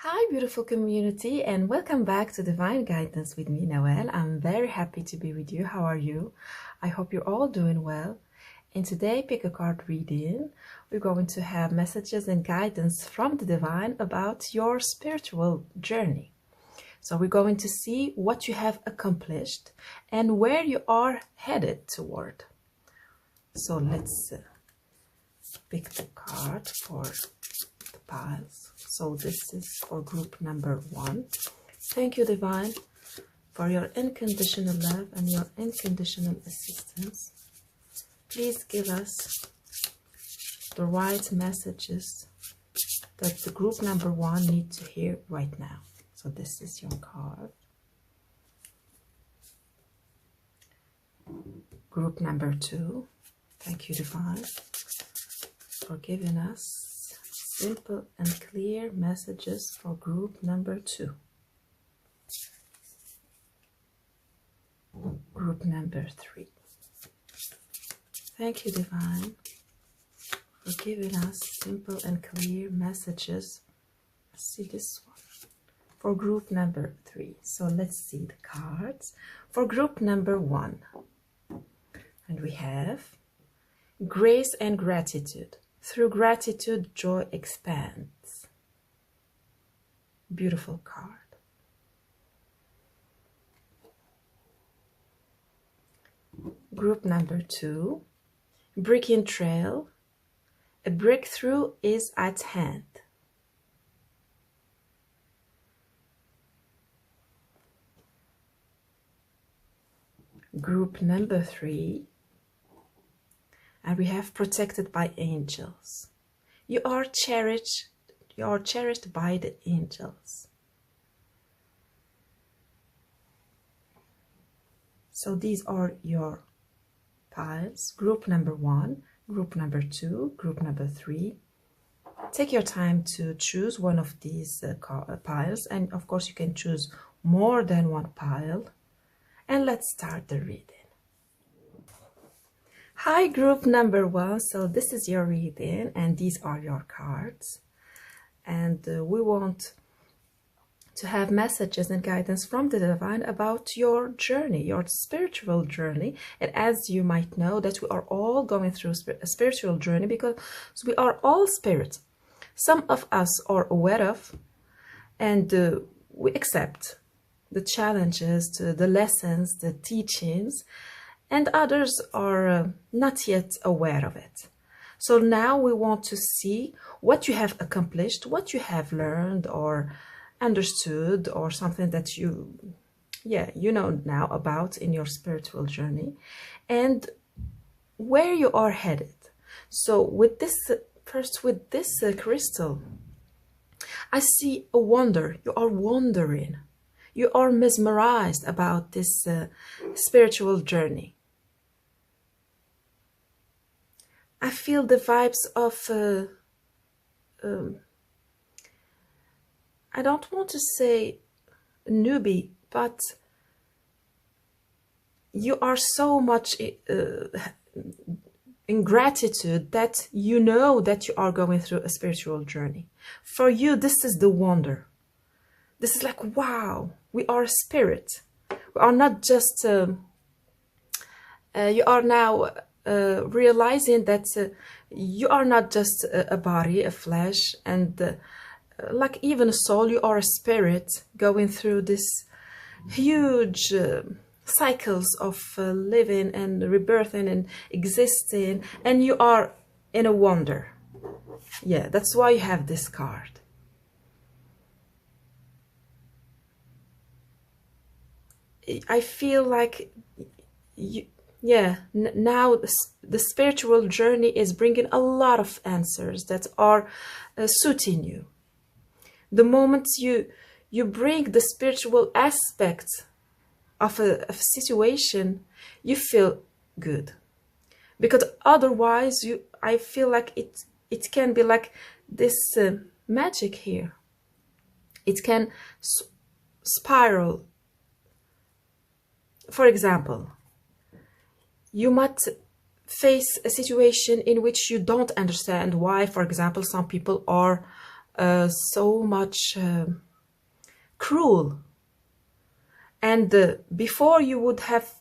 Hi, beautiful community, and welcome back to Divine Guidance with me, Nawal. I'm very happy to be with you. How are you? I hope you're all doing well. In today pick a card reading, we're going to have messages and guidance from the divine about your spiritual journey. So we're going to see what you have accomplished and where you are headed toward. So let's pick the card for the piles. So this is for group number 1. Thank you, Divine, for your unconditional love and your unconditional assistance. Please give us the right messages that the group number 1 needs to hear right now. So this is your card. Group number 2. Thank you, Divine, for giving us simple and clear messages for group number 2. Group number 3. Thank you, Divine, for giving us simple and clear messages. Let's see this one. For group number 3. So let's see the cards. For group number 1. And we have grace and gratitude. Through gratitude, joy expands. Beautiful card. Group number 2. Breaking trail. A breakthrough is at hand. Group number 3. And we have protected by angels. You are cherished by the angels. So these are your piles. Group number 1, group number 2, group number 3. Take your time to choose one of these piles, and of course you can choose more than one pile. And let's start the reading. Hi, group number 1. So this is your reading and these are your cards. And we want to have messages and guidance from the divine about your journey, your spiritual journey. And as you might know, that we are all going through a spiritual journey because we are all spirits. Some of us are aware of and we accept the challenges, the lessons, the teachings, and others are not yet aware of it. So now we want to see what you have accomplished, what you have learned or understood, or something that you know now about in your spiritual journey, and where you are headed. So with this, first with this crystal, I see a wonder. You are wondering. You are mesmerized about this spiritual journey. I feel the vibes of, I don't want to say newbie, but you are so much in gratitude that you know that you are going through a spiritual journey. For you, this is the wonder. This is like, wow, we are a spirit. We are not just, you are now realizing that you are not just a body, a flesh, and like even a soul. You are a spirit going through this huge cycles of living and rebirthing and existing, and you are in a wonder. Yeah, that's why you have this card. I feel like now the spiritual journey is bringing a lot of answers that are suiting you. The moment you bring the spiritual aspect of a situation, you feel good. Because otherwise, I feel like it can be like this magic here. It can spiral. For example, you might face a situation in which you don't understand why, for example, some people are so much cruel. And before you would have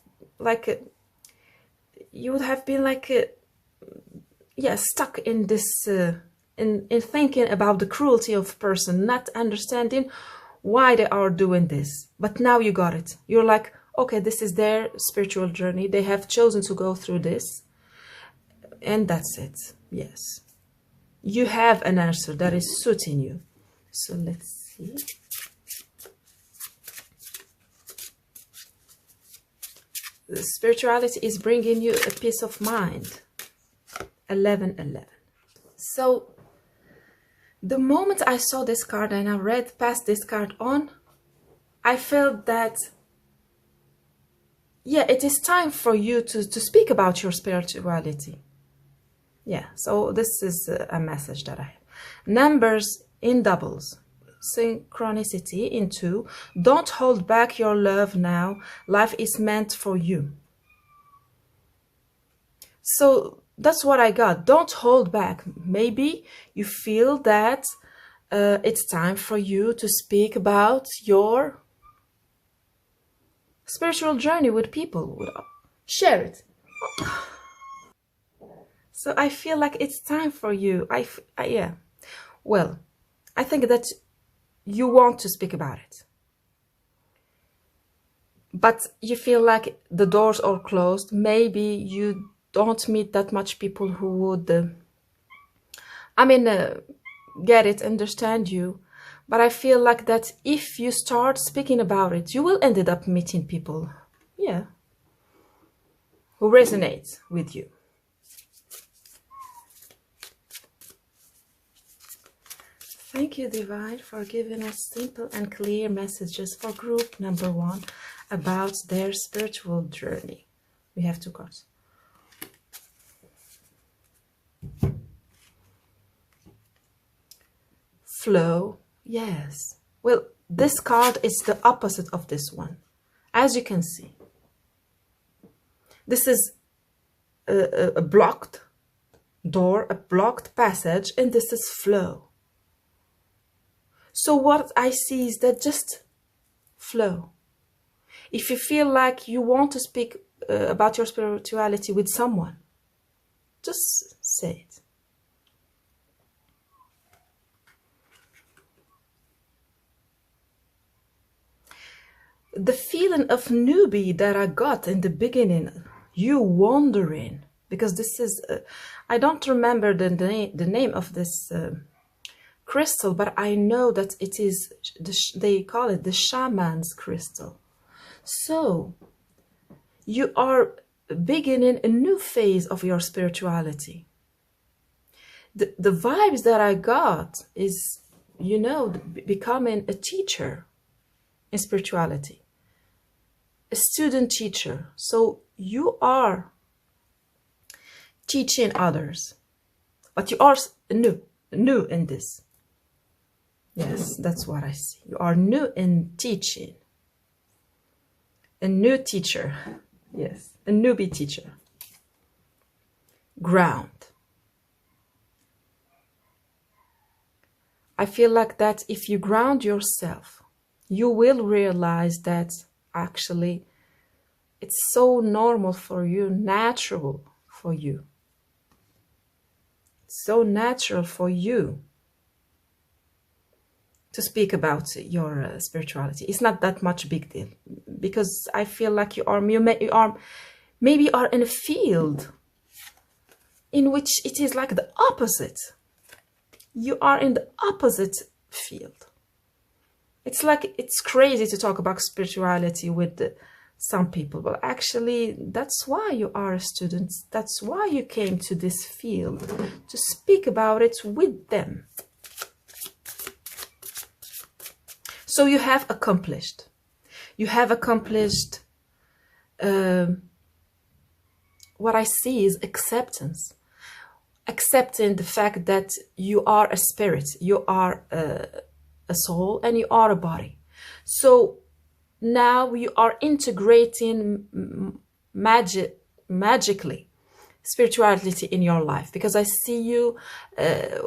been stuck in this in thinking about the cruelty of person, not understanding why they are doing this. But now you got it. You're like, okay, this is their spiritual journey. They have chosen to go through this, and that's it. Yes, you have an answer that is suiting you. So let's see. The spirituality is bringing you a peace of mind. 1111. So the moment I saw this card and I read past this card on, I felt that, yeah, it is time for you to speak about your spirituality. Yeah, so this is a message that I have. Numbers in doubles. Synchronicity in 2. Don't hold back your love now. Life is meant for you. So that's what I got. Don't hold back. Maybe you feel that it's time for you to speak about your spiritual journey with people. Share it. So I feel like it's time for you. Yeah. Well, I think that you want to speak about it, but you feel like the doors are closed. Maybe you don't meet that much people who would, get it, understand you. But I feel like that if you start speaking about it, you will end up meeting people, yeah, who resonate with you. Thank you, Divine, for giving us simple and clear messages for group number 1 about their spiritual journey. We have 2 cards. Flow, yes. Well, this card is the opposite of this one, as you can see. This is a blocked door, a blocked passage, and this is flow. So what I see is that just flow. If you feel like you want to speak about your spirituality with someone, just say it. The feeling of newbie that I got in the beginning, you wondering, because this is, I don't remember the name of this crystal, but I know that it is, they call it the shaman's crystal. So you are beginning a new phase of your spirituality. The vibes that I got is, you know, becoming a teacher in spirituality, a student teacher. So you are teaching others, but you are new in this. Yes, that's what I see. You are new in teaching. A new teacher. Yes, a newbie teacher. Ground. I feel like that if you ground yourself, you will realize that actually it's so normal for you, natural for you. It's so natural for you to speak about your spirituality. It's not that much big deal, because I feel like you maybe are in a field in which it is like the opposite. You are in the opposite field. It's like, it's crazy to talk about spirituality with some people, but actually that's why you are a student. That's why you came to this field, to speak about it with them. So you have accomplished. You have accomplished, what I see is acceptance. Accepting the fact that you are a spirit, you are a soul, and you are a body. So now you are integrating magically spirituality in your life, because I see you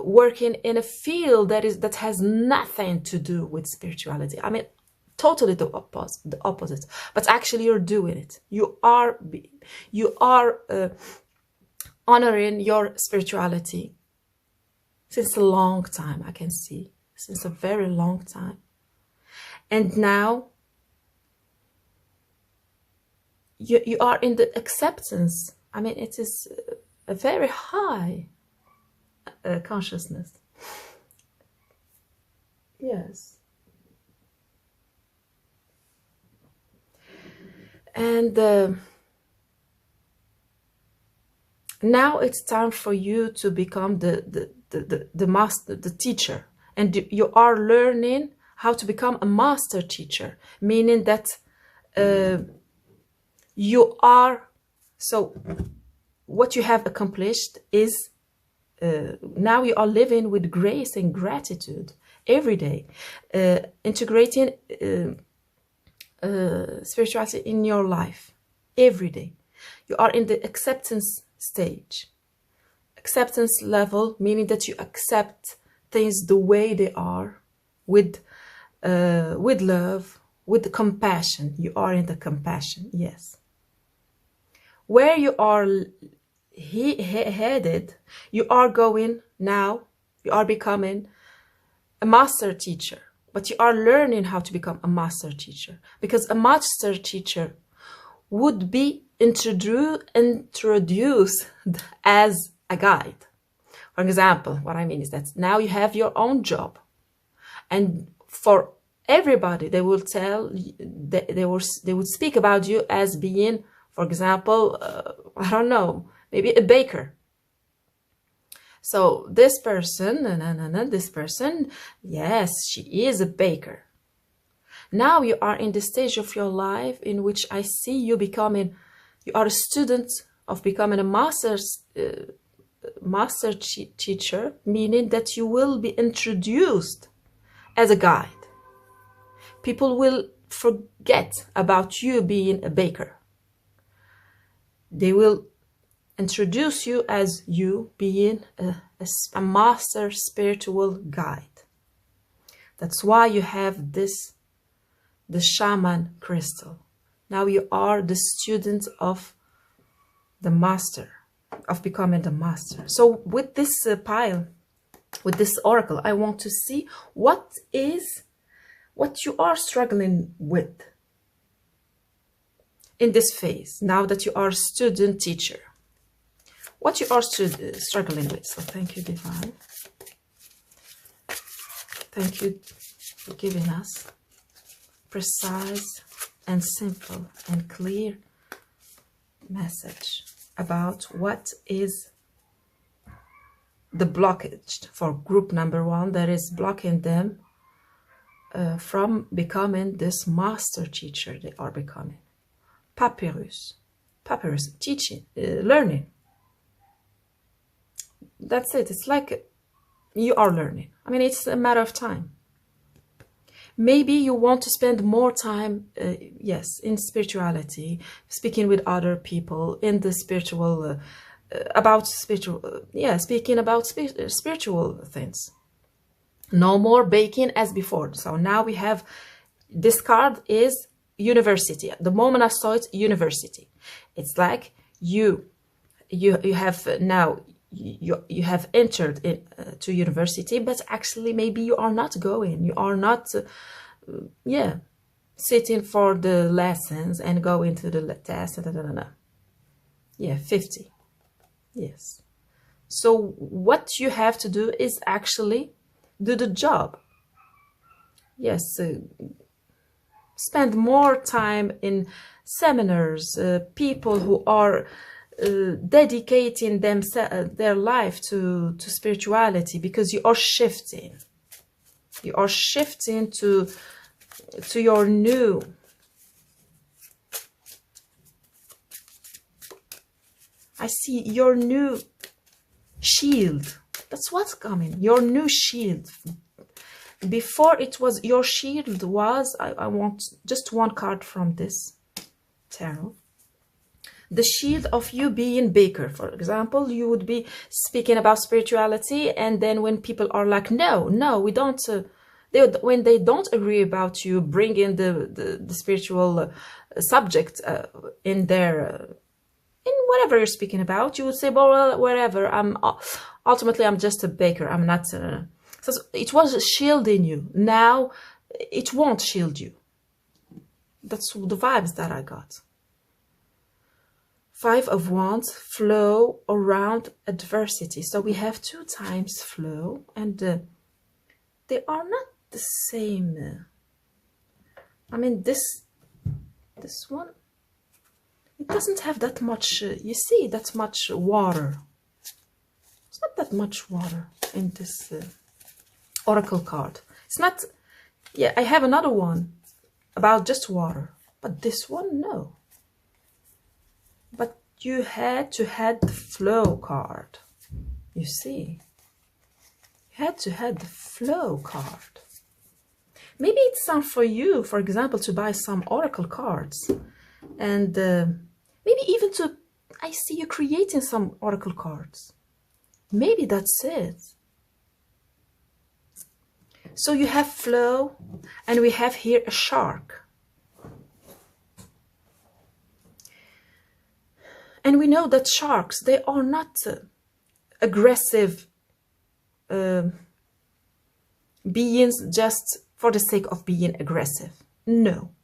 working in a field that has nothing to do with spirituality. I mean, totally the opposite. But actually, you're doing it. You are honoring your spirituality since a long time. I can see, since a very long time, and now you are in the acceptance. I mean, it is a very high consciousness. Yes. And now it's time for you to become the master, the teacher. And you are learning how to become a master teacher, meaning that you are, so what you have accomplished is now you are living with grace and gratitude every day, integrating spirituality in your life every day. You are in the acceptance stage. Acceptance level, meaning that you accept things the way they are, with love, with compassion. You are in the compassion, yes. Where you are headed, you are going now, you are becoming a master teacher, but you are learning how to become a master teacher, because a master teacher would be introduced as a guide. For example, what I mean is that now you have your own job, and for everybody they will tell, they would speak about you as being, for example, I don't know, maybe a baker. So this person, this person, yes, she is a baker. Now you are in the stage of your life in which I see you becoming, you are a student of becoming a master teacher, meaning that you will be introduced as a guide. People will forget about you being a baker. They will introduce you as you being a master spiritual guide. That's why you have this, the shaman crystal. Now you are the student of the master, of becoming the master. So with this pile, with this oracle, I want to see what you are struggling with in this phase, now that you are a student teacher. What you are struggling with. So thank you, Divine. Thank you for giving us precise and simple and clear message about what is the blockage for group number 1 that is blocking them from becoming this master teacher they are becoming. Papyrus, teaching, learning. That's it. It's like you are learning. I mean, it's a matter of time. Maybe you want to spend more time, yes, in spirituality, speaking with other people in the spiritual, speaking about spiritual things. No more baking as before. So now we have, this card is university. The moment I saw it, university. It's like you have now, you have entered to university, but actually maybe you are not going. You are not, sitting for the lessons and going to the test. Yeah, 50. Yes. So what you have to do is actually do the job. Yes. Spend more time in seminars, people who are dedicating their life to spirituality, because you are shifting. You are shifting to your new. I see your new shield. That's what's coming. Your new shield. Before it was, your shield was, I want just one card from this tarot. the shield of you being baker. For example, you would be speaking about spirituality, and then when people are like, no, we don't, when they don't agree about you bringing the spiritual subject in their in whatever you're speaking about, you would say, well, whatever, ultimately I'm just a baker, I'm not so it was shielding you. Now it won't shield you. That's the vibes that I got. 5 of Wands, flow around adversity. So we have 2 times flow, and they are not the same. I mean, this one, it doesn't have that much, you see, that much water. It's not that much water in this oracle card. It's not, yeah, I have another one about just water, but this one, no. But you had to have the flow card, you see. You had to have the flow card. Maybe it's time for you, for example, to buy some oracle cards. And maybe even to, I see you creating some oracle cards. Maybe that's it. So you have flow, and we have here a shark. And we know that sharks, they are not aggressive beings just for the sake of being aggressive. No.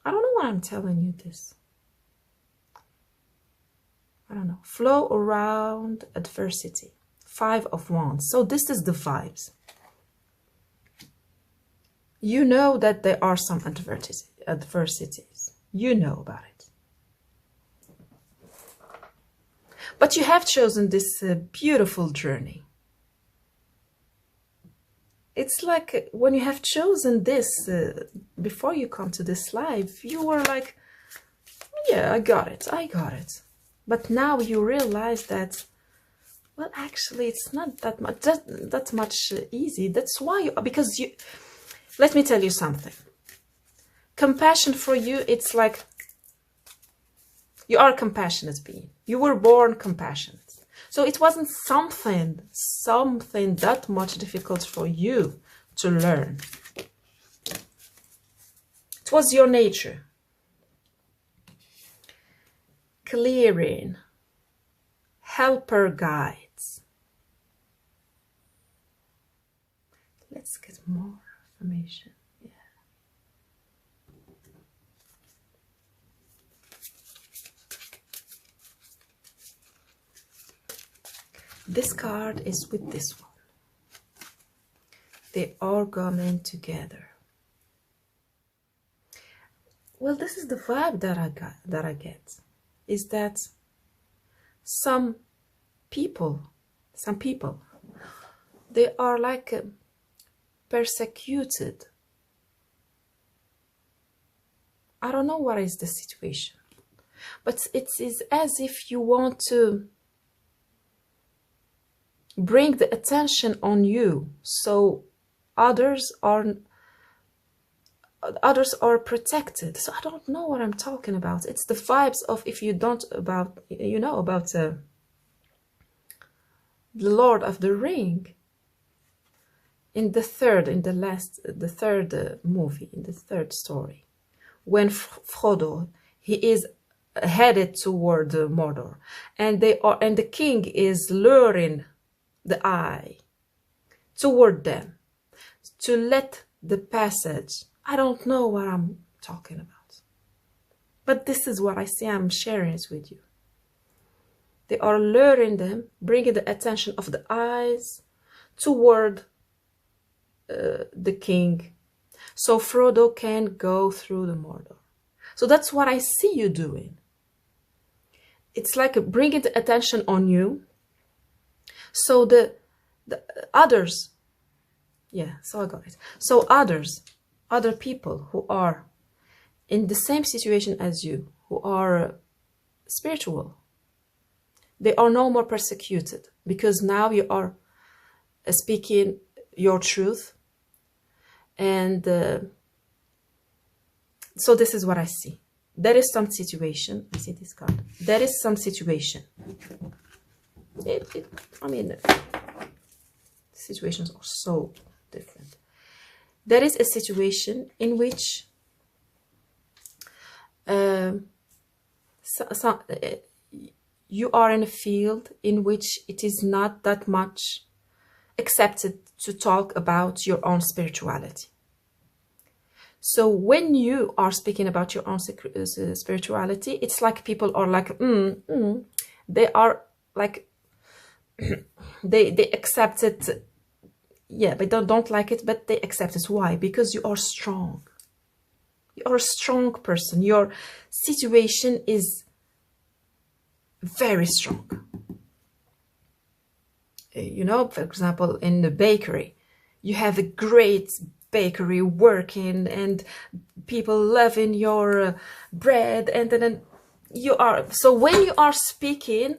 I don't know why I'm telling you this. I don't know. Flow around adversity. 5 of Wands. So this is the vibes. You know that there are some adversities. You know about it. But you have chosen this beautiful journey. It's like when you have chosen this, before you come to this live, you were like, yeah, I got it. But now you realize that, well, actually, it's not that much easy. That's why, because you, let me tell you something. Compassion for you, it's like, you are a compassionate being. You were born compassionate. So it wasn't something that much difficult for you to learn. It was your nature. Clearing. Helper guides. Let's get more information. This card is with this one. They are coming together. Well, this is the vibe that I get. Is that some people, they are like persecuted. I don't know what is the situation, but it is as if you want to bring the attention on you, so others are protected. So I don't know what I'm talking about. It's the vibes of, if you don't about, you know about the Lord of the Ring. In the third movie, in the third story, when Frodo, he is headed toward Mordor, and the king is luring the eye toward them to let the passage. I don't know what I'm talking about, but this is what I see. I'm sharing it with you. They are luring them, bringing the attention of the eyes toward the king, so Frodo can go through the Mordor. So that's what I see you doing. It's like bringing the attention on you, so the others, yeah, so I got it. So other people who are in the same situation as you, who are spiritual, they are no more persecuted, because now you are speaking your truth. And so this is what I see. there is some situation. I see this card. There is some situation. I mean, situations are so different. There is a situation in which you are in a field in which it is not that much accepted to talk about your own spirituality. So when you are speaking about your own spirituality, it's like people are like, they are like, they accept it. Yeah, they don't like it, but they accept it. Why? Because you are strong. You are a strong person. Your situation is very strong. You know, for example, in the bakery, you have a great bakery working and people loving your bread, and then you are, so when you are speaking,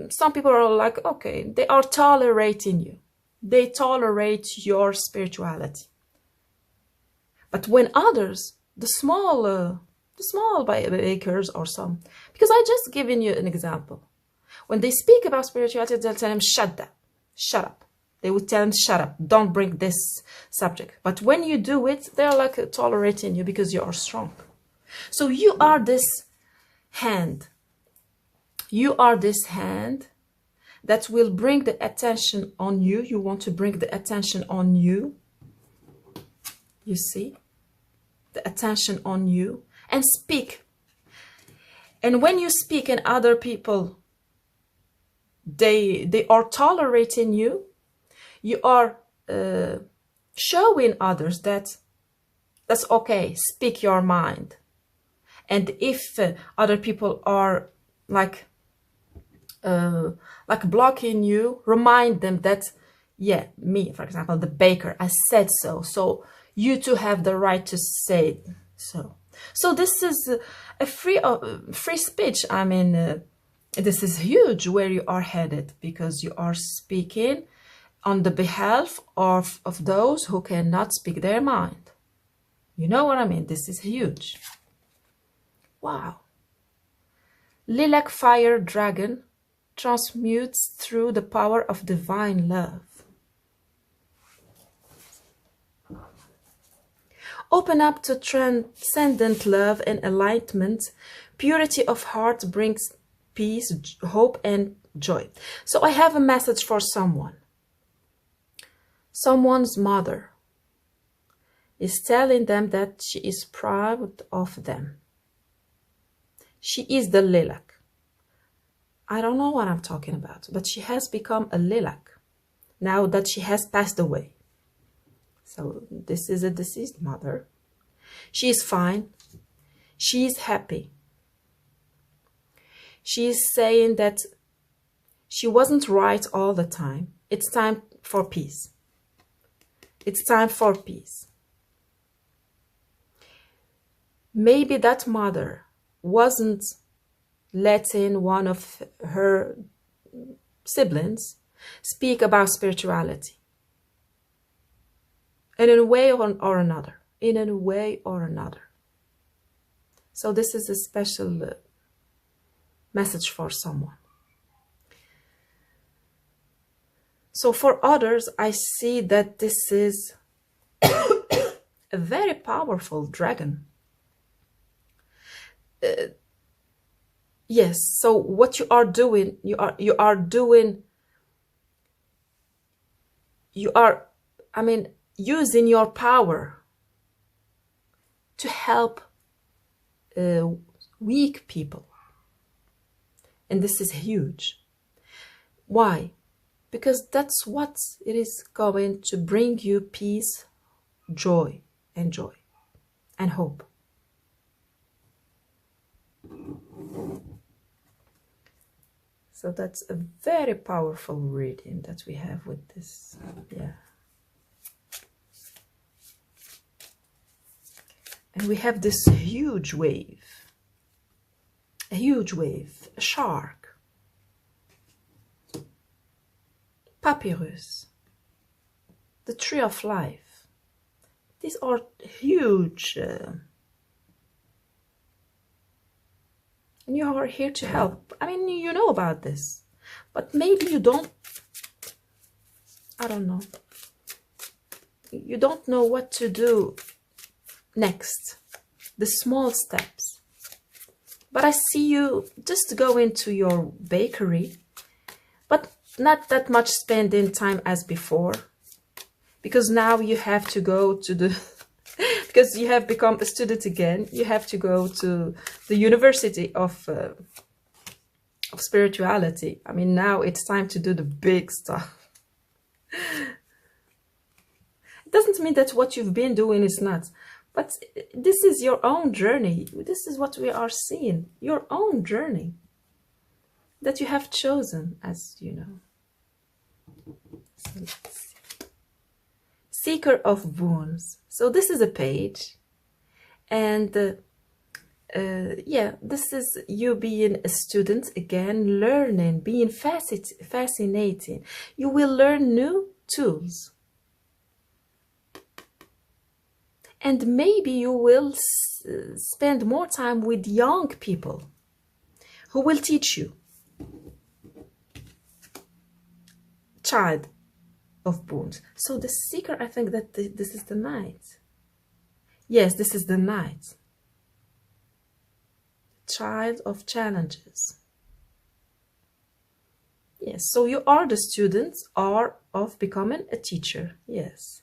some people are like, okay, they are tolerating you, they tolerate your spirituality. But when others, the small bakers or some, because I just given you an example, when they speak about spirituality, they'll tell them, shut up. They would tell them, shut up, don't bring this subject. But when you do it, they're like tolerating you because you are strong. So you are this hand. You are this hand that will bring the attention on you. You want to bring the attention on you. You see? The attention on you. And speak. And when you speak and other people, they are tolerating you, you are showing others that that's okay, speak your mind. And if other people are like blocking you, remind them that, yeah, me, for example, the baker, I said so, so you too have the right to say so. So this is a free speech. I mean, this is huge where you are headed, because you are speaking on the behalf of those who cannot speak their mind. You know what I mean? This is huge. Wow. Lilac fire dragon transmutes through the power of divine love. Open up to transcendent love and enlightenment. Purity of heart brings peace, hope, and joy. So I have a message for someone. Someone's mother is telling them that she is proud of them. She is the lilac. I don't know what I'm talking about, but she has become a lilac now that she has passed away. So this is a deceased mother. She is fine. She is happy. She is saying that she wasn't right all the time. It's time for peace. It's time for peace. Maybe that mother wasn't letting one of her siblings speak about spirituality. And in a way or another. In a way or another. So this is a special message for someone. So for others, I see that this is a very powerful dragon. Yes, so what you are doing, you are using your power to help weak people. And this is huge. Why? Because that's what it is going to bring you peace, joy, and hope. So that's a very powerful reading that we have with this. Yeah. And we have this huge wave. A huge wave. A shark. Papyrus, the tree of life. These are huge and you are here to help. I mean, you know about this, but maybe you don't, I don't know. You don't know what to do next, the small steps. But I see you just go into your bakery, but not that much spending time as before, because now you have to go to the, because you have become a student again, you have to go to the University of spirituality. I mean, now it's time to do the big stuff. It doesn't mean that what you've been doing is not, but this is your own journey. This is what we are seeing, your own journey that you have chosen, as you know. So let's see. Seeker of boons. So this is a page, and yeah, this is you being a student again, learning, being fascinating. You will learn new tools. And maybe you will spend more time with young people who will teach you. Child of boons. So the seeker, I think that this is the Knight. Yes, this is the Knight. Child of challenges. Yes, so you are the students are of becoming a teacher. Yes.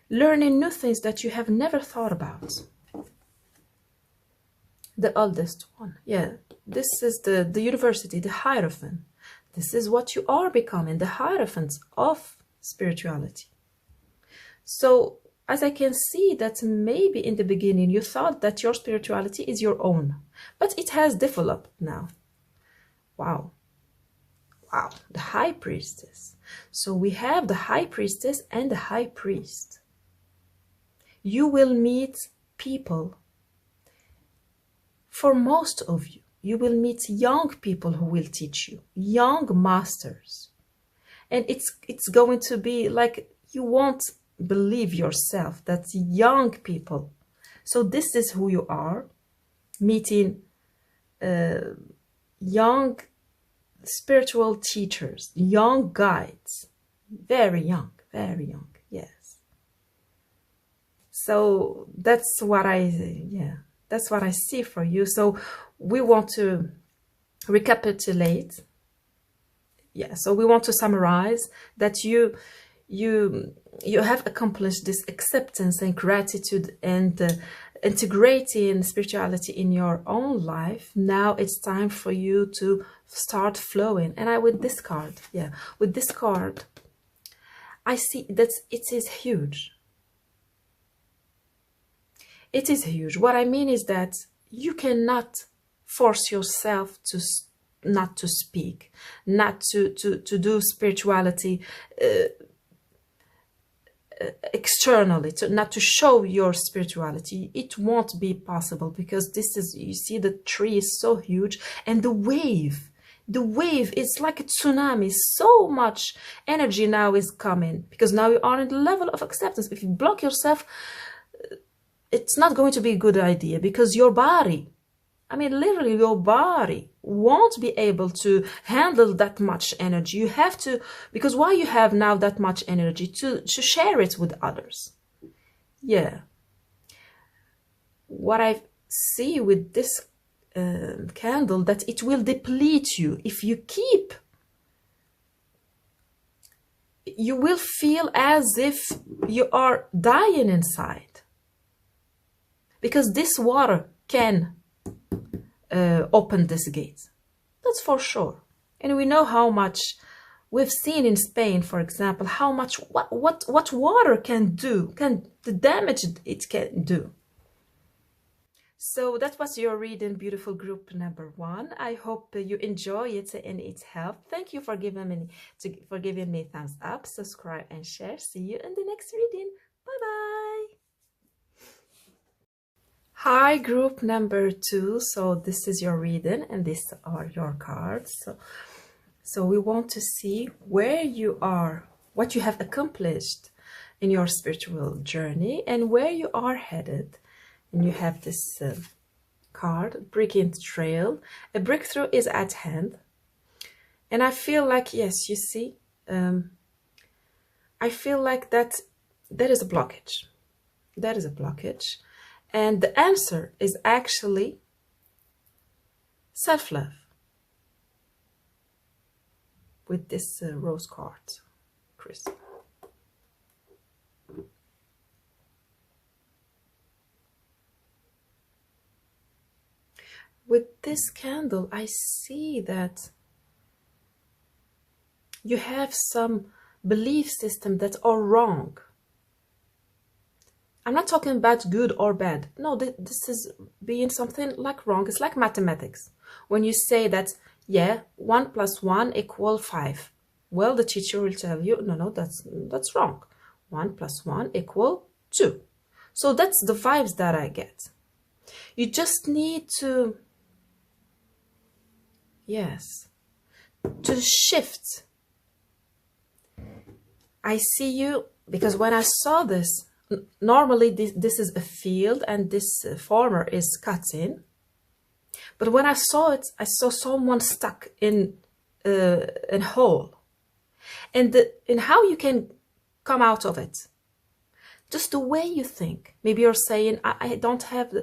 Learning new things that you have never thought about. The oldest one. Yeah, this is the university, the Hierophant. This is what you are becoming, the Hierophants of spirituality. So, as I can see that maybe in the beginning you thought that your spirituality is your own, but it has developed now. Wow. Wow, the High Priestess. So we have the High Priestess and the High Priest. You will meet people. For most of you, you will meet young people who will teach you, young masters. And it's going to be like you won't believe yourself that young people. So this is who you are, meeting young spiritual teachers, young guides, very young, yes. So that's what that's what I see for you. So we want to recapitulate. Yeah, so we want to summarize that you have accomplished this acceptance and gratitude and integrating spirituality in your own life. Now it's time for you to start flowing. And with this card, I see that it is huge. It is huge. What I mean is that you cannot force yourself to not to speak, not to do spirituality externally, not to show your spirituality. It won't be possible because this is, you see, the tree is so huge, and the wave is like a tsunami. So much energy now is coming because now you are in the level of acceptance. If you block yourself, it's not going to be a good idea because your body, I mean, literally your body won't be able to handle that much energy. You have to, because why you have now that much energy? To share it with others. Yeah. What I see with this candle, that it will deplete you. If you keep, you will feel as if you are dying inside. Because this water can open this gate. That's for sure. And we know how much we've seen in Spain, for example, how much what water can do, the damage it can do. So that was your reading, beautiful group number 1. I hope you enjoy it and it helped. Thank you for giving me thumbs up, subscribe and share. See you in the next reading. Bye bye. Hi, group number 2. So this is your reading and these are your cards. So we want to see where you are, what you have accomplished in your spiritual journey and where you are headed. And you have this card, breaking the trail. A breakthrough is at hand. And I feel like, yes, you see, I feel like that there is a blockage. That is a blockage. And the answer is actually self-love with this rose card, Chris. With this candle, I see that you have some belief system that are wrong. I'm not talking about good or bad. No, this is being something like wrong. It's like mathematics. When you say that, yeah, 1 + 1 = 5. Well, the teacher will tell you, no, that's wrong. 1 + 1 = 2. So that's the vibes that I get. You just need to, yes, to shift. I see you, because when I saw this, normally this is a field and this farmer is cutting. But when I saw it, I saw someone stuck in a hole. And how you can come out of it. Just the way you think. Maybe you're saying, I don't have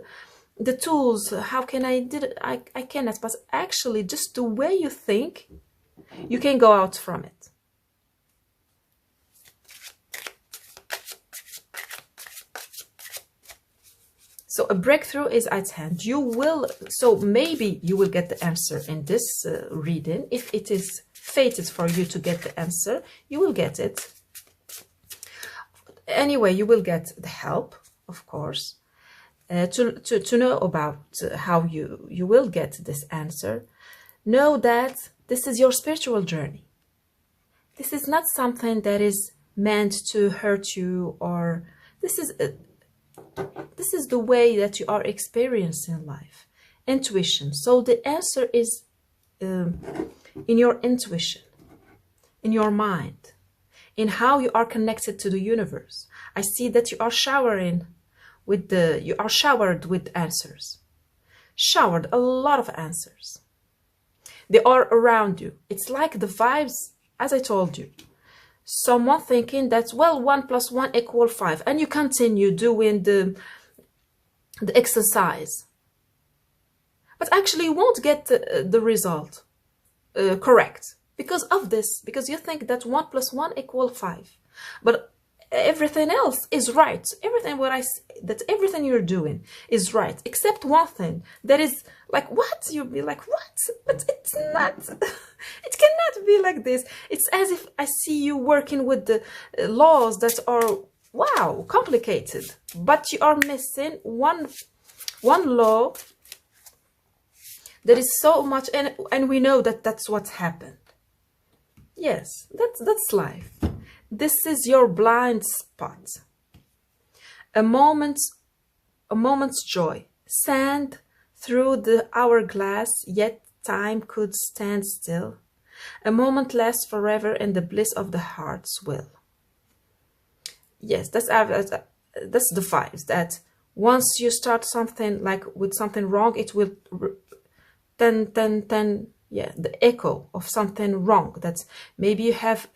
the tools. How can I do it? I cannot. But actually, just the way you think, you can go out from it. So a breakthrough is at hand. You will, so maybe you will get the answer in this reading. If it is fated for you to get the answer, you will get it. Anyway, you will get the help, of course, to know about how you will get this answer. Know that this is your spiritual journey. This is not something that is meant to hurt you, or this is the way that you are experiencing life. Intuition. So the answer is in your intuition, in your mind, in how you are connected to the universe. I see that you are showered with answers. Showered, a lot of answers. They are around you. It's like the vibes, as I told you. Someone thinking that, well, 1 + 1 = 5, and you continue doing the exercise. But actually you won't get the result correct because of this, because you think that 1 + 1 = 5. But everything else is right. Everything you're doing is right, except one thing that is like, what? You'll be like, what? But it's not. It cannot be like this. It's as if I see you working with the laws that are, wow, complicated, but you are missing one law that is so much, and we know that that's what's happened. Yes, that's life. This is your blind spot. A moment's joy. Sand through the hourglass, yet time could stand still. A moment lasts forever in the bliss of the heart's will. Yes, that's the vibes. That once you start something like with something wrong, it will then yeah, the echo of something wrong. That's maybe you have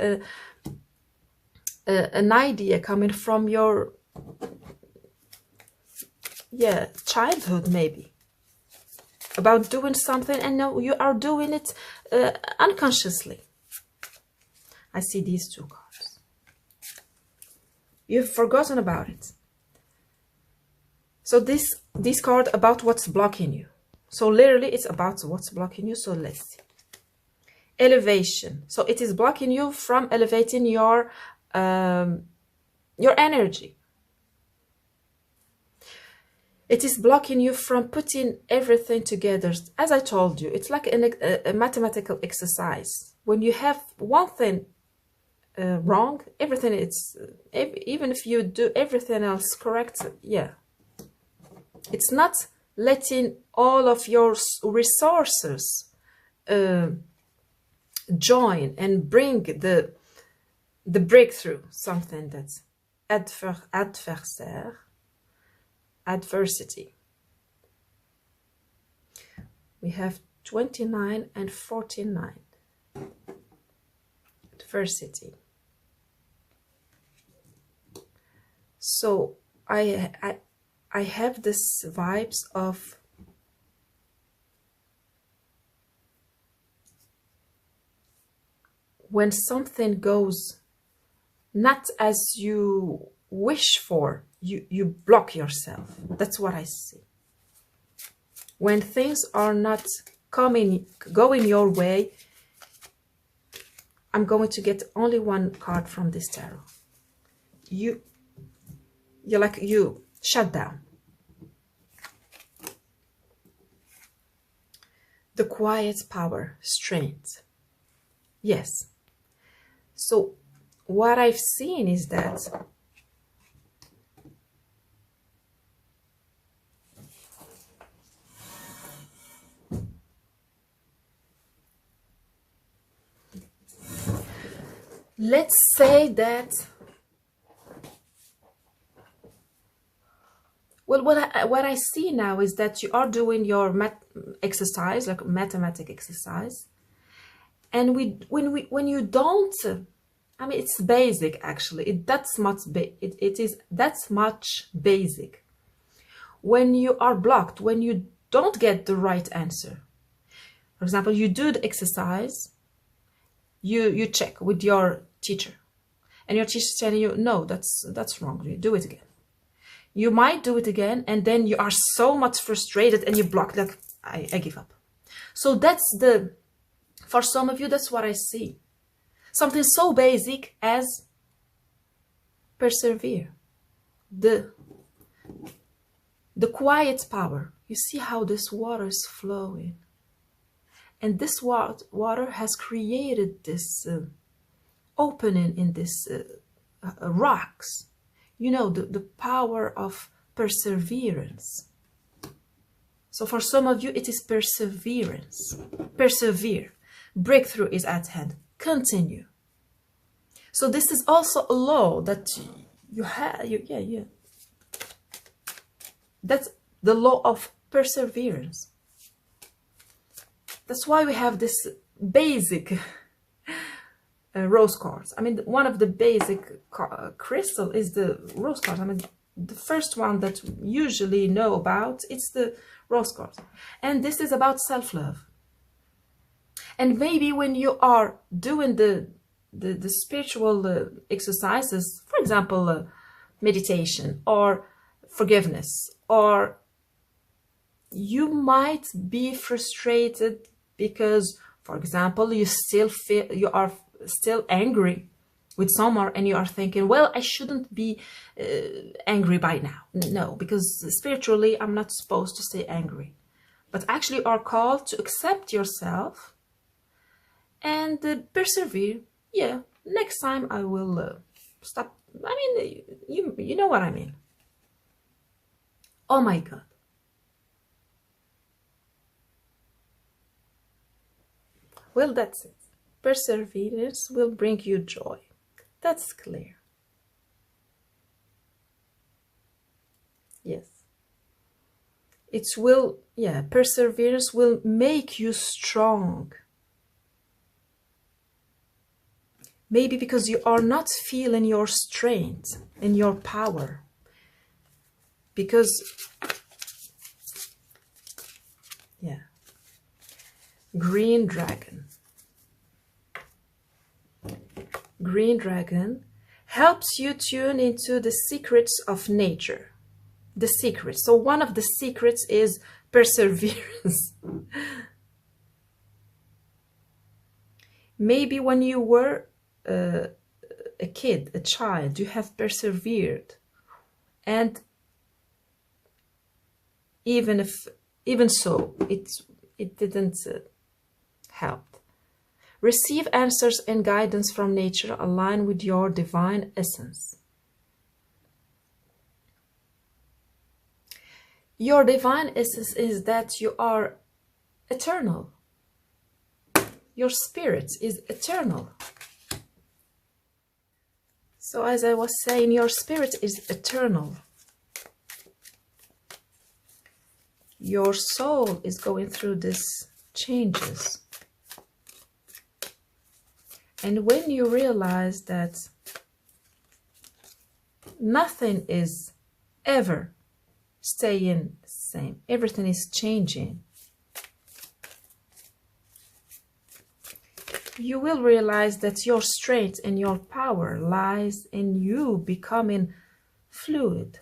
an idea coming from your childhood, maybe, about doing something, and now you are doing it unconsciously. I see these two cards. You've forgotten about it. So this card about what's blocking you. So literally it's about what's blocking you. So let's see. Elevation. So it is blocking you from elevating your energy. It is blocking you from putting everything together. As I told you, it's like a mathematical exercise. When you have one thing wrong, everything even if you do everything else correct, yeah. It's not letting all of your resources join and bring the breakthrough, something that's adversaire. adversity. We have 29 and 49. Adversity. So I have this vibes of when something goes not as you wish for, you block yourself. That's what I see. When things are not going your way, I'm going to get only one card from this tarot. You shut down. The quiet power, strength. Yes. So what I've seen is that let's say that, well, what I see now is that you are doing your exercise, like mathematic exercise, and when you don't, I mean, it's basic actually. That's much basic. When you are blocked, when you don't get the right answer, for example, you do the exercise, you check with your teacher, and your teacher is telling you, no, that's wrong. You do it again. You might do it again, and then you are so much frustrated and you block, like, I give up. So for some of you, that's what I see. Something so basic as persevere. The quiet power. You see how this water is flowing. And this water has created this opening in this rocks. You know, the power of perseverance. So for some of you, it is perseverance. Persevere. Breakthrough is at hand. Continue. So this is also a law that you have. That's the law of perseverance. That's why we have this basic rose quartz. I mean, one of the basic crystal is the rose quartz. I mean, the first one that we usually know about, it's the rose quartz. And this is about self-love. And maybe when you are doing the spiritual exercises, for example, meditation or forgiveness, or you might be frustrated because, for example, you are still angry with someone, and you are thinking, well, I shouldn't be angry by now. No, because spiritually, I'm not supposed to stay angry. But actually, you are called to accept yourself and persevere. Yeah, next time I will stop. I mean, you know what I mean. Oh my God. Well, that's it. Perseverance will bring you joy. That's clear. Yes. It will, perseverance will make you strong. Maybe because you are not feeling your strength and your power. Because, green dragon. Green dragon helps you tune into the secrets of nature. The secrets. So one of the secrets is perseverance. Maybe when you were a kid, a child, you have persevered, and even so, it didn't help. Receive answers and guidance from nature align with your divine essence. Your divine essence is that you are eternal. Your spirit is eternal. So as I was saying, your spirit is eternal. your soul is going through these changes. And when you realize that nothing is ever staying the same, everything is changing, you will realize that your strength and your power lies in you becoming fluid,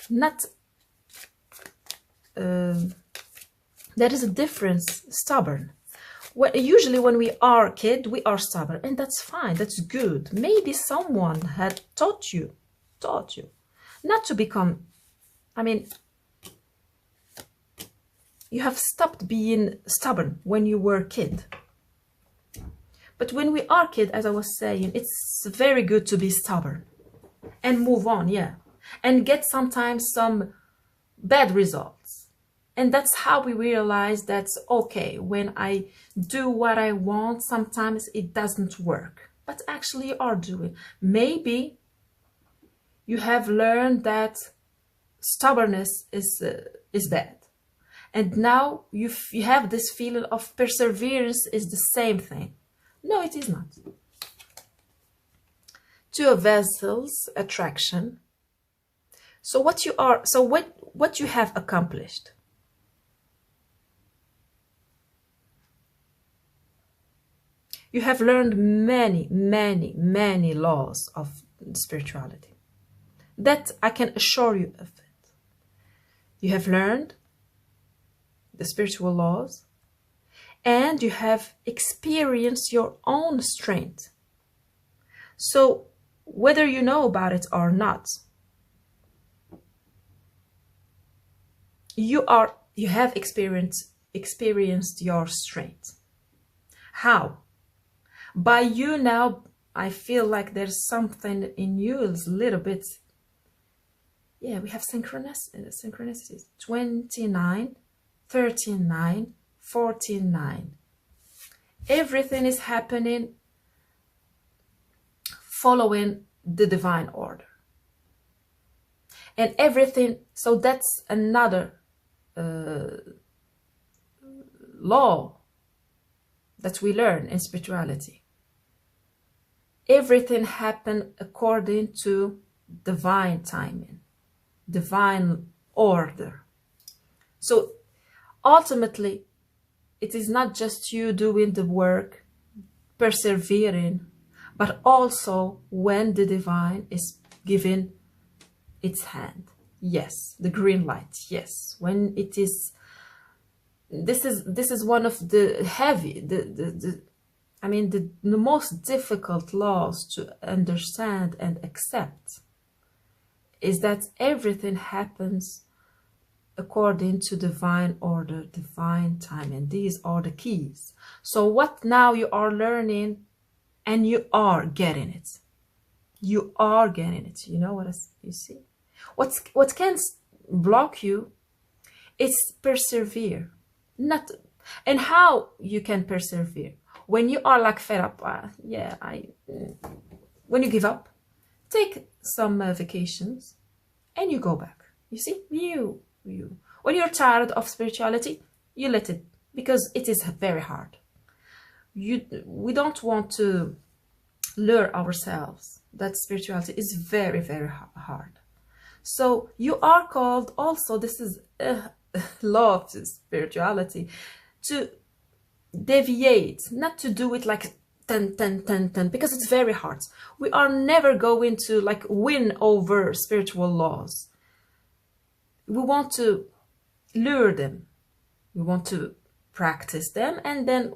not there is a difference, stubborn. Usually when we are a kid, we are stubborn, and that's fine, that's good. Maybe someone had taught you not to become, I mean, you have stopped being stubborn when you were a kid. But when we are kid, as I was saying, it's very good to be stubborn and move on, yeah, and get sometimes some bad results. And that's how we realize that's okay. When I do what I want, sometimes it doesn't work, but actually you are doing. Maybe you have learned that stubbornness is bad, and now you have this feeling of perseverance is the same thing. No, it is not. To a vessel's attraction. So what you are, so what you have accomplished. You have learned many, many, many laws of spirituality. That I can assure you of it. You have learned the spiritual laws, and you have experienced your own strength. So whether you know about it or not, you have experienced your strength. How? By you now, I feel like there's something in you, it's a little bit, yeah, we have synchronicities. 29, 39, 49. Everything is happening following the divine order. And everything, so that's another law that we learn in spirituality. Everything happened according to divine timing, divine order. So ultimately, it is not just you doing the work, persevering, but also when the divine is giving its hand. Yes, the green light. Yes, when it is. This is one of the heavy, the most difficult laws to understand and accept is that everything happens according to divine order, divine time, and these are the keys. So what now you are learning, and you are getting it. You are getting it. You know what you see? What can block you is persevere. Not, and how you can persevere when you are like fed up. When you give up, take some vacations, and you go back. You see, you. When you're tired of spirituality, you let it, because it is very hard. We don't want to lure ourselves that spirituality is very, very hard. So you are called also, this is law of spirituality, to deviate, not to do it like 10, 10, 10, 10, because it's very hard. We are never going to like win over spiritual laws. We want to lure them. We want to practice them, and then,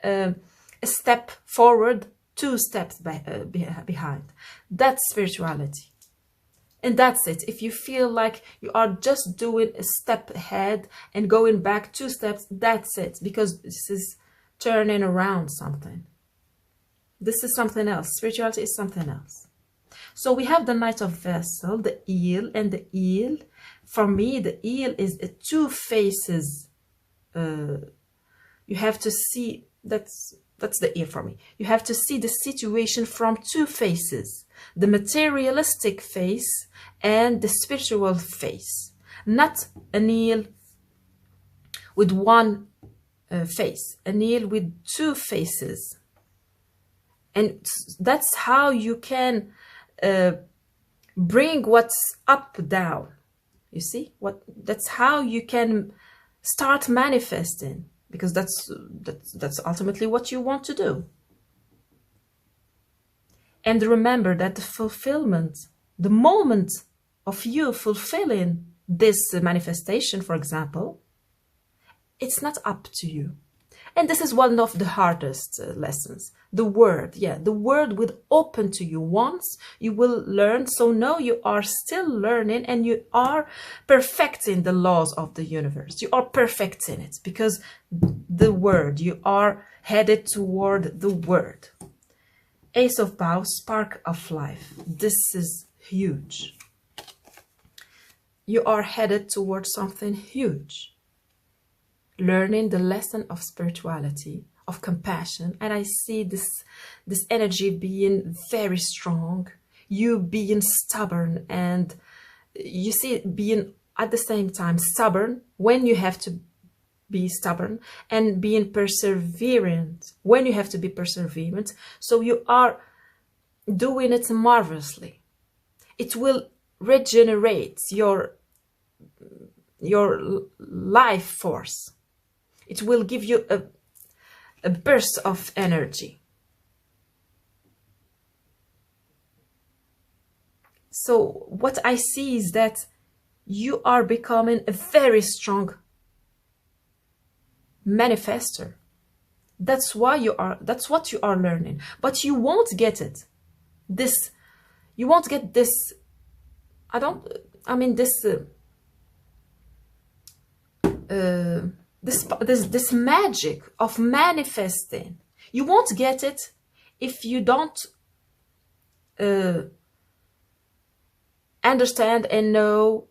a step forward, 2 steps behind. That's spirituality. And that's it. If you feel like you are just doing a step ahead and going back 2 steps, that's it. Because this is turning around something. This is something else. Spirituality is something else. So we have the Knight of Vessel, the eel, and the eel. For me, the eel is a 2 faces. You have to see, that's the eel for me. You have to see the situation from 2 faces. the materialistic face and the spiritual face, not Anil with one face, Anil with two faces. And that's how you can bring what's up down. You see, that's how you can start manifesting, because that's ultimately what you want to do. And remember that the fulfillment, the moment of you fulfilling this manifestation, for example, it's not up to you. And this is one of the hardest lessons. The word, the word will open to you once you will learn. So now you are still learning, and you are perfecting the laws of the universe. You are perfecting it, because the word, you are headed toward the word. Ace of Bows, spark of life. This is huge. You are headed toward something huge. Learning the lesson of spirituality, of compassion. And I see this energy being very strong. You being stubborn, and you see being at the same time stubborn when you have to be stubborn, and being perseverant when you have to be perseverant. So you are doing it marvelously. It will regenerate your life force. It will give you a burst of energy. So what I see is that you are becoming a very strong manifester. That's what you are learning. But you won't get it. You won't get this. This magic of manifesting. You won't get it if you don't understand and know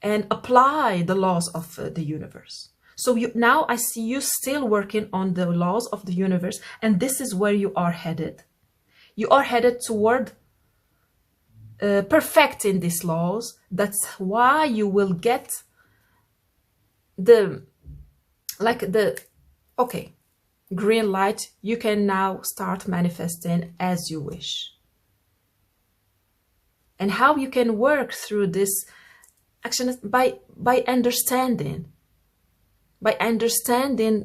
and apply the laws of the universe. So now I see you still working on the laws of the universe, and this is where you are headed. You are headed toward perfecting these laws. That's why you will get okay, green light. You can now start manifesting as you wish. And how you can work through this action is by understanding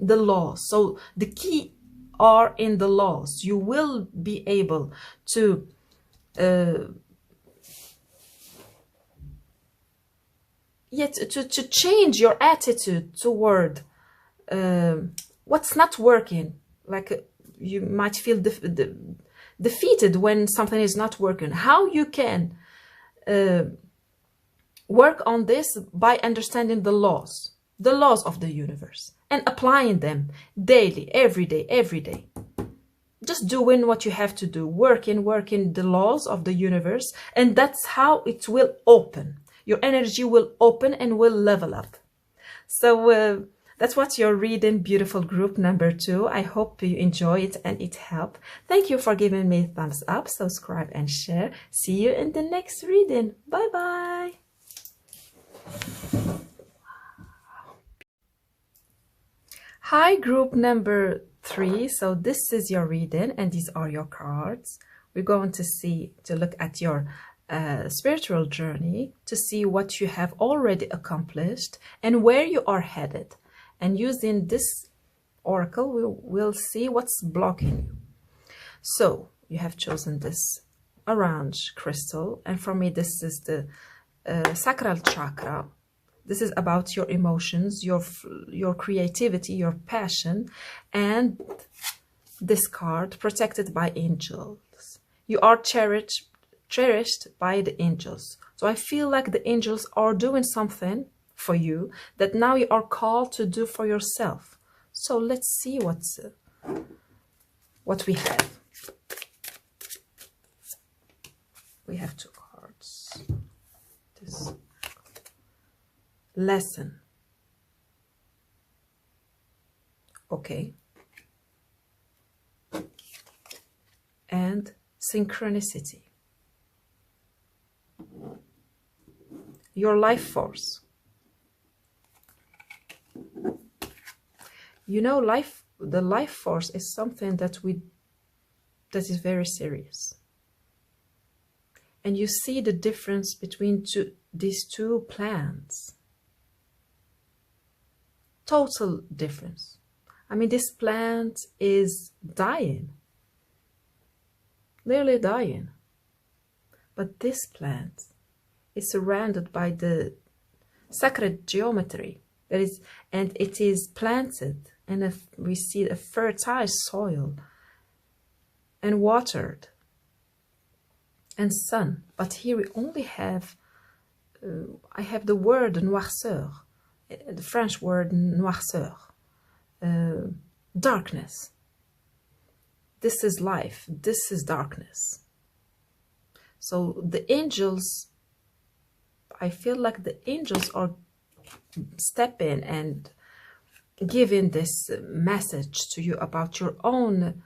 the laws. So the key are in the laws. You will be able to to change your attitude toward what's not working. Like you might feel defeated when something is not working. How you can work on this by understanding the laws of the universe, and applying them daily, every day. Just doing what you have to do, working the laws of the universe, and that's how it will open. Your energy will open and will level up. So that's what you're reading, beautiful group number 2. I hope you enjoy it and it helped. Thank you for giving me a thumbs up, subscribe and share. See you in the next reading. Bye bye. Hi, group number 3. So this is your reading, and these are your cards. We're going to look at your spiritual journey, to see what you have already accomplished and where you are headed. And using this oracle, we'll see what's blocking you. So you have chosen this orange crystal, and for me this is the sacral chakra. This is about your emotions, your creativity, your passion. And this card, protected by angels. You are cherished by the angels. So I feel like the angels are doing something for you that now you are called to do for yourself. So let's see what we have. We have 2 cards. This lesson. Okay. And synchronicity. your life force. You know, the life force is something that is very serious. And you see the difference between these two plants. Total difference. I mean, this plant is dying. Literally dying. But this plant is surrounded by the sacred geometry. And it is planted, and we see a fertile soil and watered and sun. But here we only have, I have the word noirceur, the French word noirceur, darkness. This is life, this is darkness. So the angels, I feel like the angels are stepping and giving this message to you about your own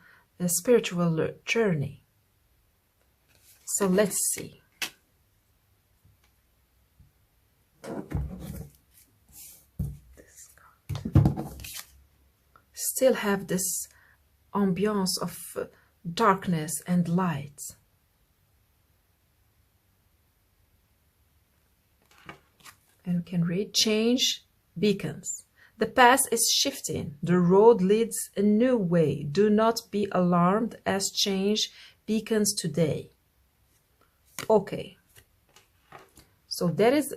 spiritual journey. So let's see. This card. Still have this ambiance of darkness and light. And we can read, change beacons. The path is shifting. The road leads a new way. Do not be alarmed as change beacons today. Okay. So that is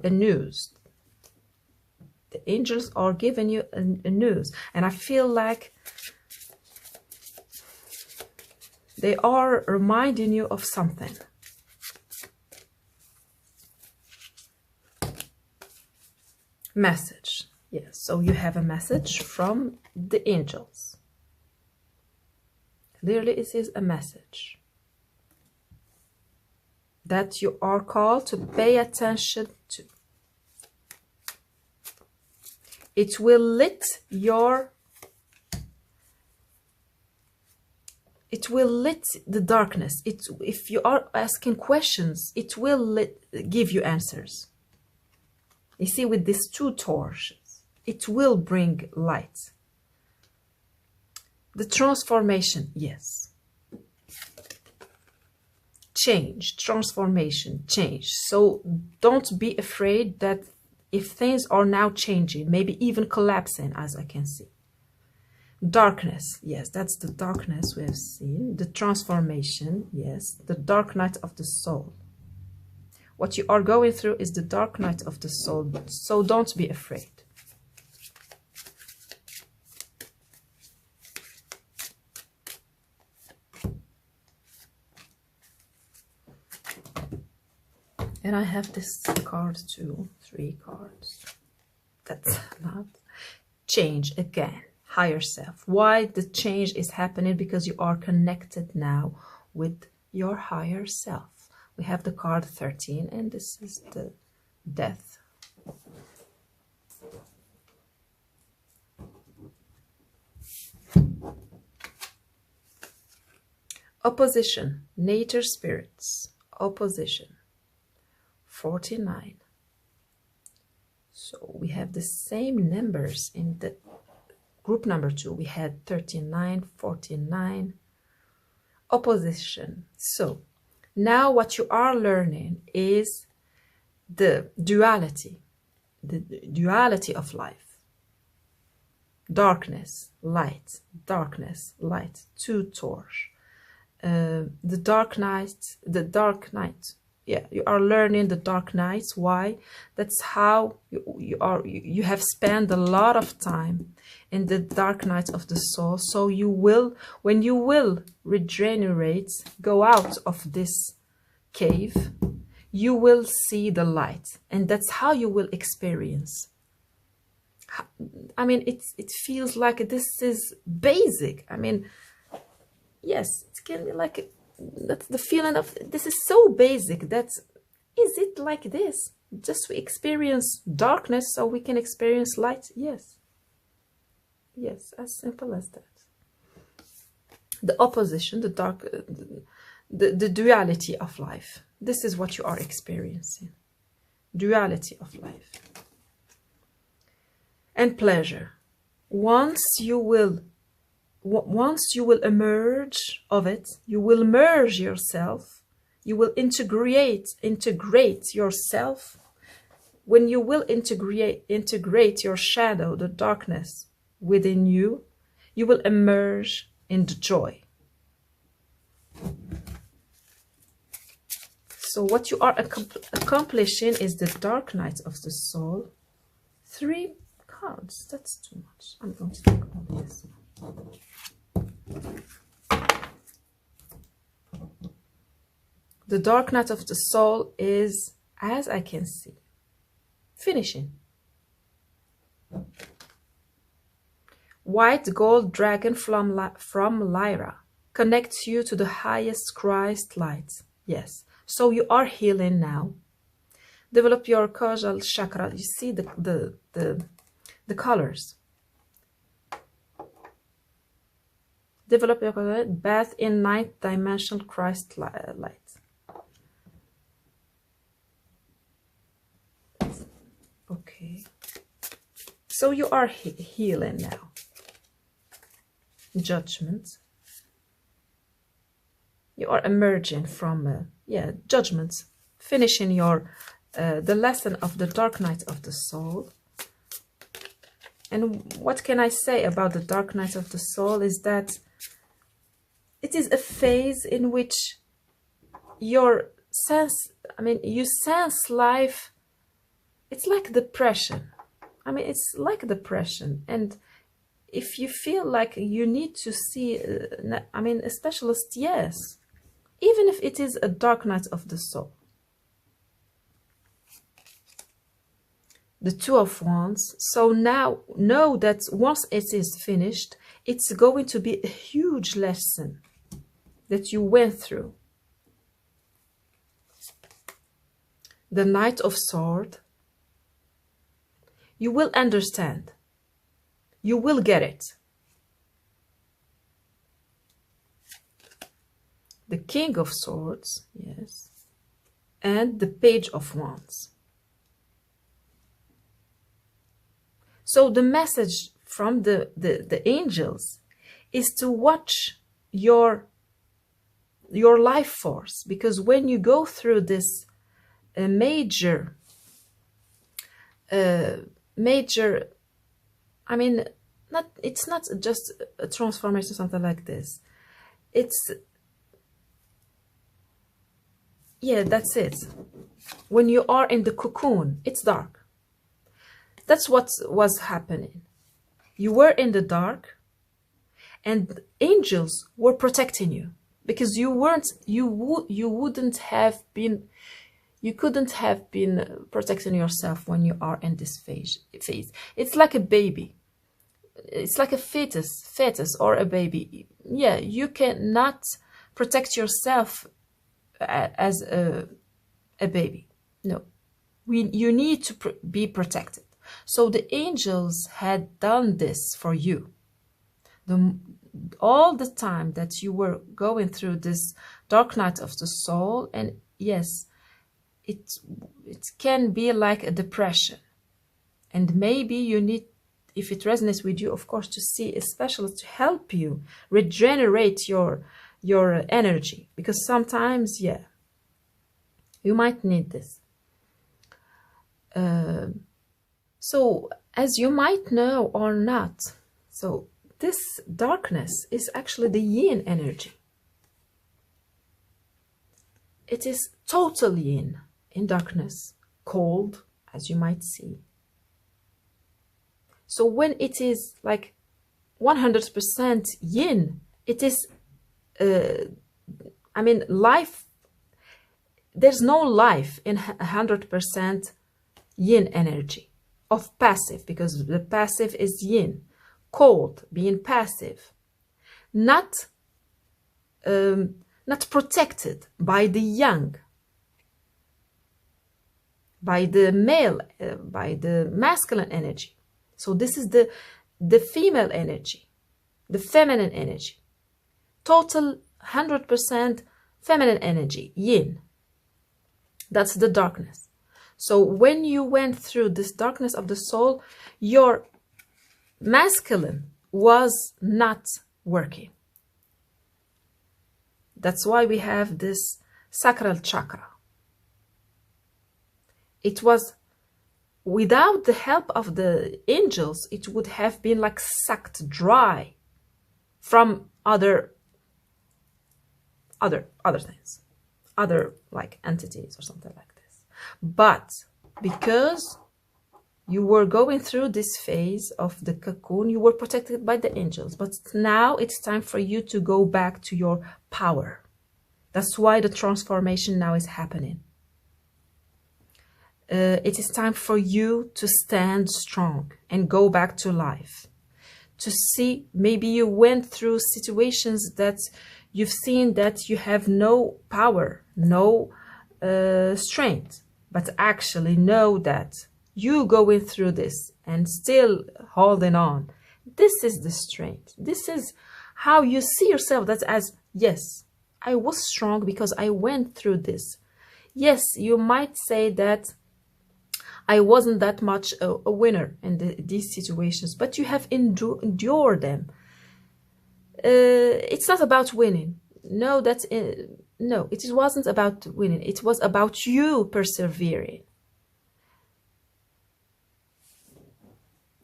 a news. The angels are giving you a news. And I feel like they are reminding you of something. Message. Yes, so you have a message from the angels. Clearly it is a message that you are called to pay attention to. It will lit the darkness. If you are asking questions, it will give you answers. You see, with these two torches, it will bring light. The transformation, yes. Change, transformation, change. So don't be afraid that if things are now changing, maybe even collapsing, as I can see. Darkness, yes, that's the darkness we have seen. The transformation, yes, the dark night of the soul. What you are going through is the dark night of the soul, so don't be afraid. And I have this card too, 3 cards. That's a lot. Change again, higher self. Why the change is happening? Because you are connected now with your higher self. We have the card 13, and this is the death. Opposition, nature spirits, opposition, 49. So we have the same numbers in the group number 2. We had 39, 49, opposition. So now what you are learning is the duality of life. Darkness, light, two torch. The dark night. Yeah, you are learning the dark nights. Why? That's how you have spent a lot of time in the dark night of the soul. So you will, when you will regenerate, go out of this cave, you will see the light, and that's how you will experience. I mean, it feels like this is basic. I mean, yes, it can be like that's the feeling of this is so basic. Is it like this? Just we experience darkness so we can experience light. Yes, as simple as that. the opposition, the dark, the duality of life. This is what you are experiencing. Duality of life. And pleasure. Once you will emerge of it, you will merge yourself, you will integrate yourself. When you will integrate your shadow, the darkness within you, you will emerge in the joy. So what you are accomplishing is the dark night of the soul. 3 cards, that's too much. I'm going to take all this. The dark night of the soul is, as I can see, finishing. White gold dragon from Lyra connects you to the highest Christ light. Yes. So you are healing now. Develop your causal chakra. You see the colors. Develop your bath in ninth dimensional Christ light. Okay. So you are healing now. Judgment. You are emerging from judgments, finishing your the lesson of the dark night of the soul. And what can I say about the dark night of the soul is that it is a phase in which you sense life. It's like depression. It's like depression. And if you feel like you need to see, a specialist, yes. Even if it is a dark night of the soul. The Two of Wands. So now know that once it is finished, it's going to be a huge lesson that you went through. The Knight of Swords. You will understand. You will get it. The King of Swords, yes, and the Page of Wands. So the message from the angels is to watch your life force, because when you go through this major, it's not just a transformation, something like this. Yeah, that's it. When you are in the cocoon, it's dark. That's what was happening. You were in the dark, and angels were protecting you, because you couldn't have been protecting yourself when you are in this phase. It's like a baby. It's like a fetus or a baby. Yeah, you cannot protect yourself as a baby. No, you need to be protected. So the angels had done this for you. All the time that you were going through this dark night of the soul, and yes, it can be like a depression, and maybe you need, if it resonates with you, of course, to see a specialist to help you regenerate your energy, because sometimes, yeah, you might need this. So as you might know or not, so this darkness is actually the yin energy. It is total yin in darkness, cold, as you might see. So when it is like 100% yin, it is, life, there's no life in 100% yin energy of passive, because the passive is yin, cold, being passive, not protected by the yang, by the male, by the masculine energy. So this is the female energy, the feminine energy. total 100% feminine energy, yin. That's the darkness. So when you went through this darkness of the soul, your masculine was not working. That's why we have this sacral chakra. It was, without the help of the angels, it would have been like sucked dry from other things, other like entities or something like this. But because you were going through this phase of the cocoon, you were protected by the angels. But now it's time for you to go back to your power. That's why the transformation now is happening. It is time for you to stand strong and go back to life. To see, maybe you went through situations that you've seen that you have no power, no strength, but actually know that you going through this and still holding on. This is the strength. This is how you see yourself, that as, yes, I was strong because I went through this. Yes, you might say that I wasn't that much a winner in these situations, but you have endured them. It's not about winning. No, no, it wasn't about winning. It was about you persevering.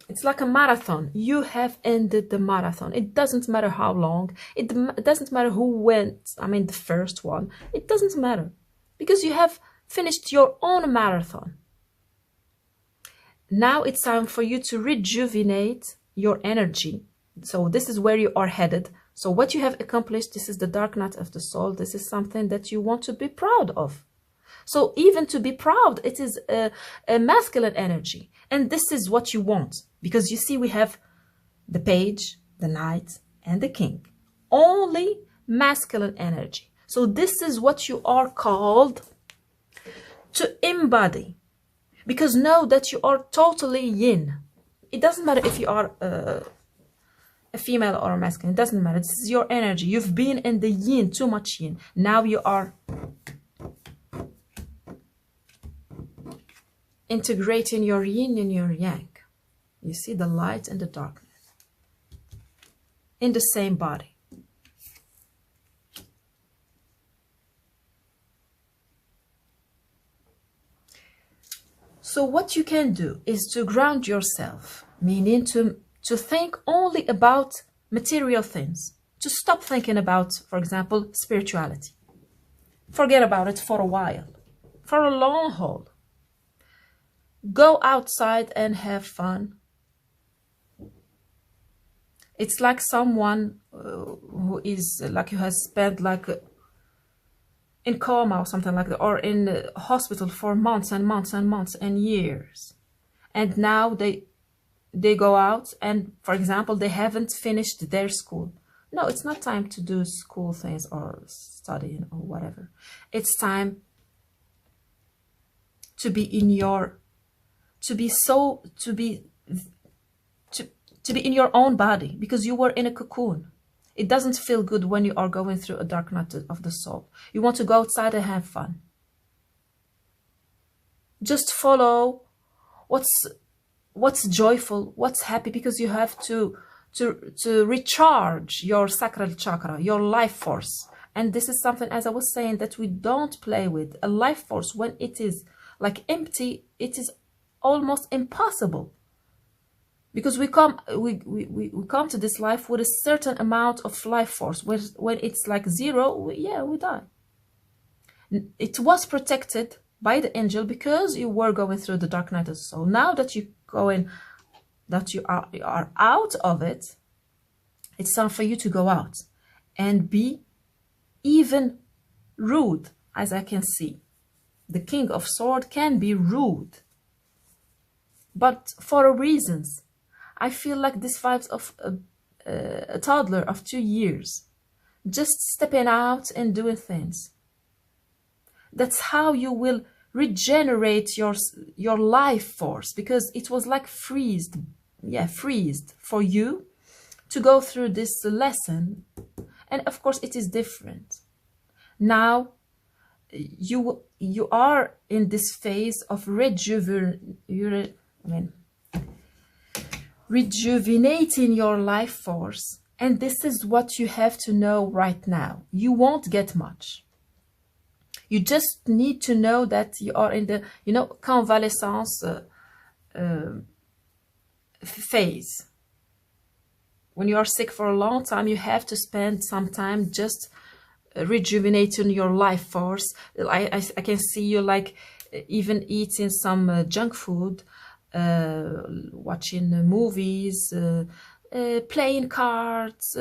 It's like a marathon. You have ended the marathon. It doesn't matter how long. It doesn't matter who went, the first one. It doesn't matter, because you have finished your own marathon. Now it's time for you to rejuvenate your energy. So this is where you are headed. So what you have accomplished, this is the dark night of the soul. This is something that you want to be proud of. So even to be proud, it is a masculine energy. And this is what you want. Because you see, we have the page, the knight, and the king. Only masculine energy. So this is what you are called to embody. Because know that you are totally yin. It doesn't matter if you are a female or a masculine. It doesn't matter. This is your energy. You've been in the yin, too much yin. Now you are integrating your yin and your yang. You see the light and the darkness in the same body. So what you can do is to ground yourself, meaning to think only about material things, to stop thinking about, for example, spirituality. Forget about it for a while, for a long haul. Go outside and have fun. It's like someone who has spent in coma or something like that, or in the hospital for months and months and months and years. And now they go out and, for example, they haven't finished their school. No, it's not time to do school things or studying or whatever. It's time to be in your, to be in your own body, because you were in a cocoon. It doesn't feel good when you are going through a dark night of the soul. You want to go outside and have fun. Just follow what's joyful, what's happy, because you have to recharge your sacral chakra, your life force. And this is something, as I was saying, that we don't play with. A life force, when it is like empty, it is almost impossible. Because we come to this life with a certain amount of life force. When it's like zero, we die. It was protected by the angel because you were going through the dark night of the soul. Now that you are out of it, it's time for you to go out and be even rude, as I can see. The King of Swords can be rude, but for reasons. I feel like this vibes of a toddler of 2 years, just stepping out and doing things. That's how you will regenerate your life force, because it was like freezed for you to go through this lesson And of course, it is different. Now, you are in this phase of rejuvenating your life force. And this is what you have to know right now. You won't get much. You just need to know that you are in the, convalescence phase. When you are sick for a long time, you have to spend some time just rejuvenating your life force. I can see you like even eating some junk food, watching movies, playing cards,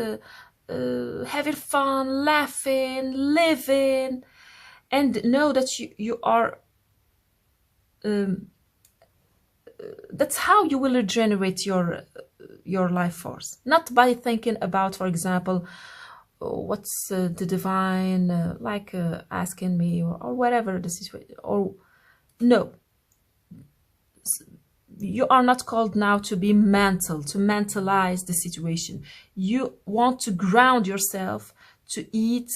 having fun, laughing, living, and know that you are that's how you will regenerate your life force. Not by thinking about, for example, what's the divine asking me, or whatever the situation. Or no, you are not called now to be mental, to mentalize the situation. You want to ground yourself, to eat,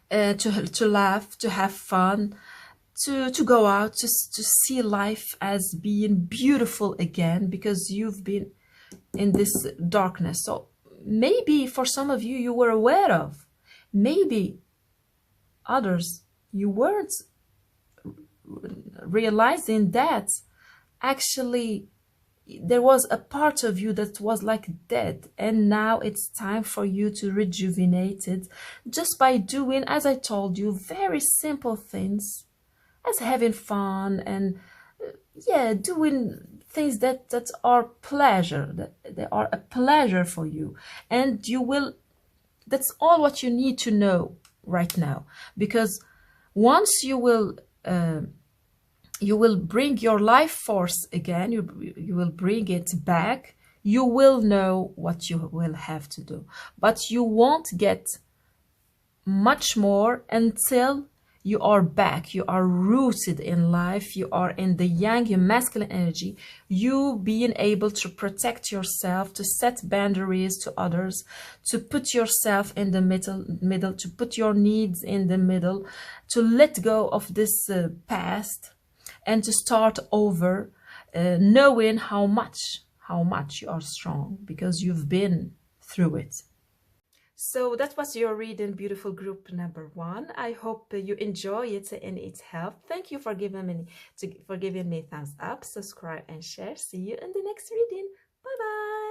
to laugh, to have fun, to go out, to see life as being beautiful again, because you've been in this darkness. So maybe for some of you, you were aware of. Maybe others, you weren't realizing that actually there was a part of you that was like dead, and now it's time for you to rejuvenate it just by doing, as I told you, very simple things, as having fun and doing things that are pleasure, that they are a pleasure for you. And that's all what you need to know right now, because once you will bring your life force again, you will bring it back, you will know what you will have to do. But you won't get much more until you are back, you are rooted in life, you are in the yang, your masculine energy, you being able to protect yourself, to set boundaries to others, to put yourself in the middle, to put your needs in the middle, to let go of this past and to start over, knowing how much you are strong because you've been through it. So that was your reading, beautiful group number 1. I hope you enjoy it and it helped. Thank you for giving me thumbs up, subscribe and share. See you in the next reading. Bye bye.